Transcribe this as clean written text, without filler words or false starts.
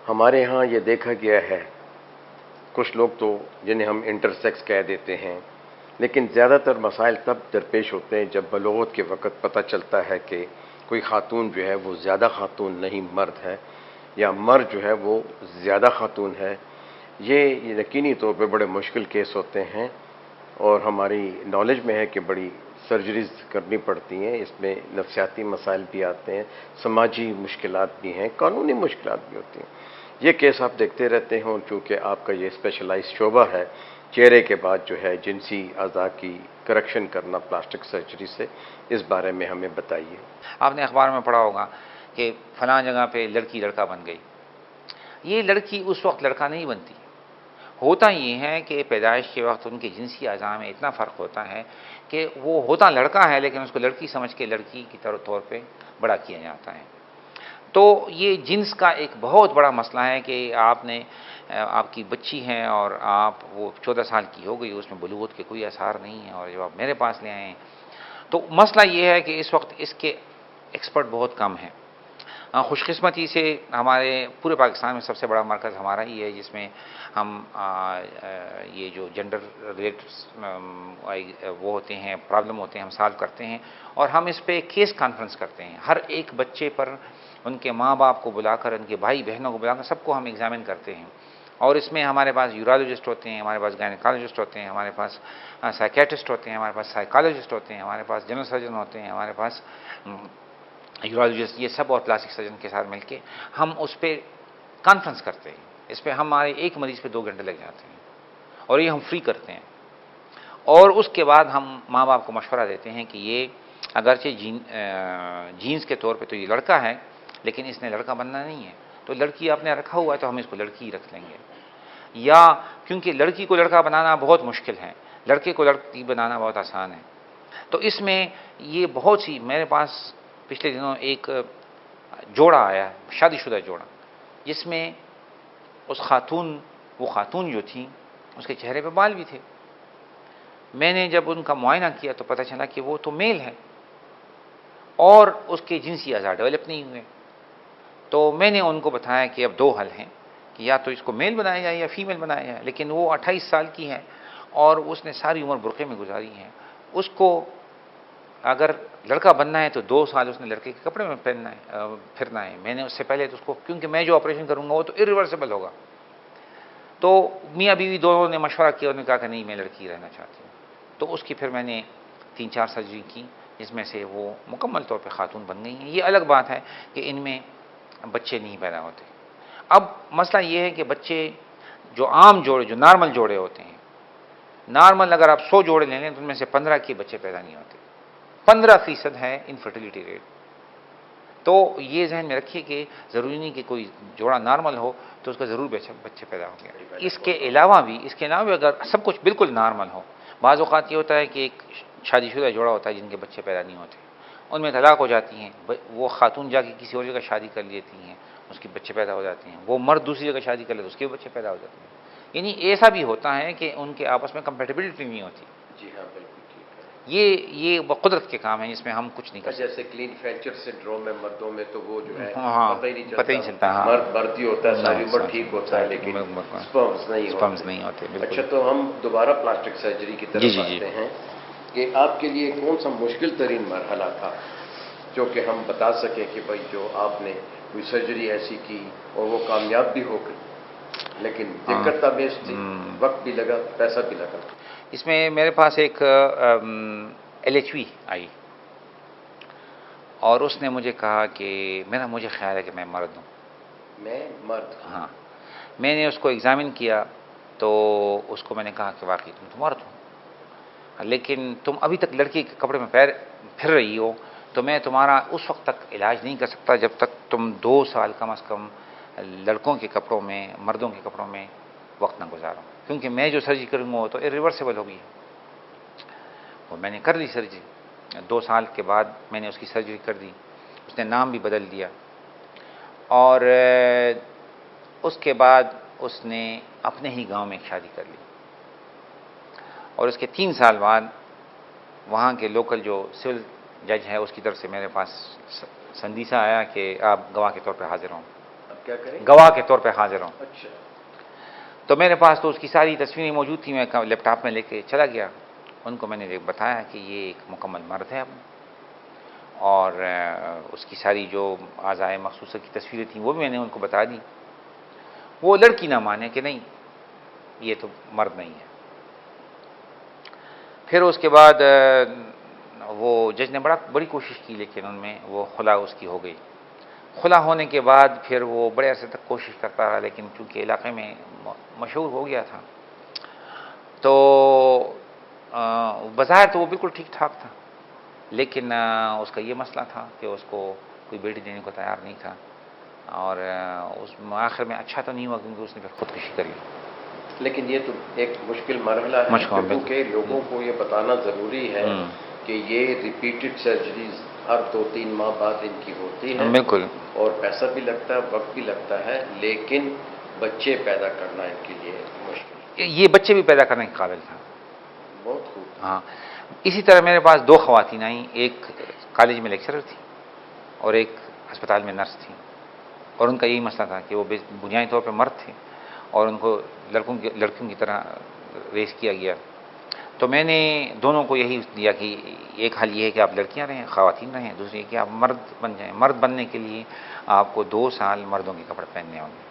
ہمارے ہاں یہ دیکھا گیا ہے، کچھ لوگ تو جنہیں ہم انٹرسیکس کہہ دیتے ہیں، لیکن زیادہ تر مسائل تب درپیش ہوتے ہیں جب بلوغت کے وقت پتہ چلتا ہے کہ کوئی خاتون جو ہے وہ زیادہ خاتون نہیں مرد ہے، یا مرد جو ہے وہ زیادہ خاتون ہے۔ یہ یقینی طور پہ بڑے مشکل کیس ہوتے ہیں، اور ہماری نالج میں ہے کہ بڑی سرجریز کرنی پڑتی ہیں، اس میں نفسیاتی مسائل بھی آتے ہیں، سماجی مشکلات بھی ہیں، قانونی مشکلات بھی ہوتی ہیں۔ یہ کیس آپ دیکھتے رہتے ہیں، اور چونکہ آپ کا یہ اسپیشلائز شعبہ ہے چہرے کے بعد جو ہے جنسی اعضاء کی کریکشن کرنا پلاسٹک سرجری سے، اس بارے میں ہمیں بتائیے۔ آپ نے اخبار میں پڑھا ہوگا کہ فلاں جگہ پہ لڑکی لڑکا بن گئی۔ یہ لڑکی اس وقت لڑکا نہیں بنتی، ہوتا یہ ہے کہ پیدائش کے وقت ان کے جنسی اعضاء میں اتنا فرق ہوتا ہے کہ وہ ہوتا لڑکا ہے لیکن اس کو لڑکی سمجھ کے لڑکی کی طور پہ بڑا کیا جاتا ہے۔ تو یہ جنس کا ایک بہت بڑا مسئلہ ہے کہ آپ کی بچی ہے اور وہ 14 سال کی ہو گئی، اس میں بلوغت کے کوئی آثار نہیں ہیں، اور جب آپ میرے پاس لے آئے ہیں تو مسئلہ یہ ہے کہ اس وقت اس کے ایکسپرٹ بہت کم ہیں۔ خوش قسمتی سے ہمارے پورے پاکستان میں سب سے بڑا مرکز ہمارا ہی ہے، جس میں ہم یہ جو جنڈر ریلیٹڈ وہ ہوتے ہیں، پرابلم ہوتے ہیں، ہم سالو کرتے ہیں، اور ہم اس پہ کیس کانفرنس کرتے ہیں۔ ہر ایک بچے پر ان کے ماں باپ کو بلا کر، ان کے بھائی بہنوں کو بلا کر سب کو ہم ایگزامن کرتے ہیں، اور اس میں ہمارے پاس یورولوجسٹ ہوتے ہیں، ہمارے پاس گائنیکالوجسٹ ہوتے ہیں، ہمارے پاس سائیکیٹرسٹ ہوتے ہیں، ہمارے پاس سائیکالوجسٹ ہوتے ہیں، ہمارے پاس جنرل سرجن ہوتے ہیں، ہمارے پاس یورولوجسٹ، یہ سب، اور پلاسٹک سرجن کے ساتھ مل کے ہم اس پہ کانفرنس کرتے ہیں۔ اس پہ ہمارے ایک مریض پہ 2 گھنٹے لگ جاتے ہیں، اور یہ ہم فری کرتے ہیں، اور اس کے بعد ہم ماں باپ کو مشورہ دیتے ہیں کہ یہ اگرچہ جینس کے طور پہ تو یہ لڑکا ہے، لیکن اس نے لڑکا بننا نہیں ہے، تو لڑکی آپ نے رکھا ہوا ہے تو ہم اس کو لڑکی ہی رکھ لیں گے، یا کیونکہ لڑکی کو لڑکا بنانا بہت مشکل ہے، لڑکے کو لڑکی بنانا بہت آسان ہے۔ تو اس میں یہ بہت سی، میرے پاس پچھلے دنوں ایک جوڑا آیا، شادی شدہ جوڑا، جس میں وہ خاتون جو تھی اس کے چہرے پہ بال بھی تھے۔ میں نے جب ان کا معائنہ کیا تو پتہ چلا کہ وہ تو میل ہے، اور اس کے جنسی اعضاء ڈیولپ نہیں ہوئے۔ تو میں نے ان کو بتایا کہ اب 2 حل ہیں، کہ یا تو اس کو میل بنایا جائے یا فیمیل بنایا جائے، لیکن وہ 28 سال کی ہے اور اس نے ساری عمر برقعے میں گزاری ہے، اس کو اگر لڑکا بننا ہے تو 2 سال اس نے لڑکے کے کپڑے میں پھرنا ہے۔ میں نے اس سے پہلے تو اس کو، کیونکہ میں جو آپریشن کروں گا وہ تو ارریورسیبل ہوگا، تو میاں بیوی دونوں نے مشورہ کیا، انہوں نے کہا کہ نہیں، میں لڑکی رہنا چاہتی ہوں۔ تو اس کی پھر میں نے 3-4 سرجری کی، جس میں سے وہ مکمل طور پہ خاتون بن گئی ہیں۔ یہ الگ بات ہے کہ ان میں بچے نہیں پیدا ہوتے۔ اب مسئلہ یہ ہے کہ بچے جو عام جوڑے، جو نارمل جوڑے ہوتے ہیں، نارمل اگر آپ 100 جوڑے لے لیں تو ان میں سے 15 کے بچے پیدا نہیں ہوتے، 15% ہے انفرٹیلیٹی ریٹ۔ تو یہ ذہن میں رکھیے کہ ضروری نہیں کہ کوئی جوڑا نارمل ہو تو اس کا ضرور بچے پیدا ہوں گے۔ اس کے علاوہ بھی اگر سب کچھ بالکل نارمل ہو، بعض اوقات یہ ہوتا ہے کہ ایک شادی شدہ جوڑا ہوتا ہے جن کے بچے پیدا نہیں ہوتے، ان میں طلاق ہو جاتی ہیں، وہ خاتون جا کے کسی اور جگہ شادی کر لیتی ہیں، اس کے بچے پیدا ہو جاتے ہیں، وہ مرد دوسری جگہ شادی کر لیتے اس کے بچے پیدا ہو جاتے ہیں۔ یعنی ایسا بھی ہوتا ہے کہ ان کے آپس میں کمپیٹیبلٹی نہیں ہوتی۔ جی ہاں، بالکل ٹھیک ہے۔ یہ قدرت کے کام ہیں، جس میں ہم کچھ نہیں کر سکتے۔ جیسے کلین فینچر سنڈروم ہے مردوں میں، تو وہ جو ہے ہاں، پتہ ہی نہیں چلتا، ہاں، مرد ہی ہوتا ہے، ساری عمر ٹھیک ہوتا ہے، لیکن سپرمز نہیں ہوتے۔ اچھا، تو ہم دوبارہ پلاسٹک سرجری کی طرف آتے ہیں کہ آپ کے لیے کون سا مشکل ترین مرحلہ تھا جو کہ ہم بتا سکیں کہ بھائی جو آپ نے کوئی سرجری ایسی کی اور وہ کامیاب بھی ہو گئی، لیکن دقت آمیز تھی، وقت بھی لگا، پیسہ بھی لگا؟ اس میں میرے پاس ایک LHV آئی، اور اس نے مجھے کہا کہ مجھے خیال ہے کہ میں مرد ہوں۔ میں مرد ہوں؟ ہاں، میں نے اس کو ایگزامن کیا تو اس کو میں نے کہا کہ واقعی تم تو مرد ہو، لیکن تم ابھی تک لڑکی کے کپڑے میں پھر رہی ہو، تو میں تمہارا اس وقت تک علاج نہیں کر سکتا جب تک تم 2 سال کم از کم لڑکوں کے کپڑوں میں، مردوں کے کپڑوں میں وقت نہ گزارو، کیونکہ میں جو سرجری کروں گا وہ تو ارریورسیبل ہوگی۔ اور میں نے کر لی سرجری، 2 سال کے بعد میں نے اس کی سرجری کر دی، اس نے نام بھی بدل دیا، اور اس کے بعد اس نے اپنے ہی گاؤں میں ایک شادی کر لی، اور اس کے 3 سال بعد وہاں کے لوکل جو سول جج ہے اس کی طرف سے میرے پاس سندیسہ آیا کہ آپ گواہ کے طور پہ حاضر ہوں۔ اب کیا کریں؟ گواہ کے طور پہ حاضر ہوں. اچھا. تو میرے پاس تو اس کی ساری تصویریں موجود تھیں. میں لیپ ٹاپ میں لے کے چلا گیا. ان کو میں نے بتایا کہ یہ ایک مکمل مرد ہے اب، اور اس کی ساری جو اعضائے مخصوصہ کی تصویریں تھیں وہ بھی میں نے ان کو بتا دی. وہ لڑکی نہ مانے کہ نہیں یہ تو مرد نہیں ہے. پھر اس کے بعد وہ جج نے بڑی کوشش کی، لیکن ان میں وہ خلا اس کی ہو گئی. خلا ہونے کے بعد پھر وہ بڑے عرصے تک کوشش کرتا رہا، لیکن چونکہ علاقے میں مشہور ہو گیا تھا تو بظاہر تو وہ بالکل ٹھیک ٹھاک تھا، لیکن اس کا یہ مسئلہ تھا کہ اس کو کوئی بیٹی دینے کو تیار نہیں تھا. اور اس آخر میں اچھا تو نہیں ہوا کیونکہ اس نے پھر خودکشی کر لی. لیکن یہ تو ایک مشکل مرحلہ ہے، کیونکہ لوگوں کو یہ بتانا ضروری ہے کہ یہ ریپیٹڈ سرجریز ہر 2-3 ماہ بعد ان کی ہوتی ہے. بالکل. اور پیسہ بھی لگتا ہے، وقت بھی لگتا ہے، لیکن بچے پیدا کرنا ان کے لیے مشکل. یہ بچے بھی پیدا کرنے کے قابل تھا. بہت خوب. ہاں. اسی طرح میرے پاس 2 خواتین آئیں، ایک کالج میں لیکچرر تھی اور ایک ہسپتال میں نرس تھی. اور ان کا یہی مسئلہ تھا کہ وہ بنیادی طور پہ مرد تھے اور ان کو لڑکیوں کی طرح ریس کیا گیا. تو میں نے دونوں کو یہی دیا کہ ایک حل یہ ہے کہ آپ لڑکیاں رہیں، خواتین رہیں، دوسری کہ آپ مرد بن جائیں. مرد بننے کے لیے آپ کو 2 سال مردوں کے کپڑے پہننے ہوں گے.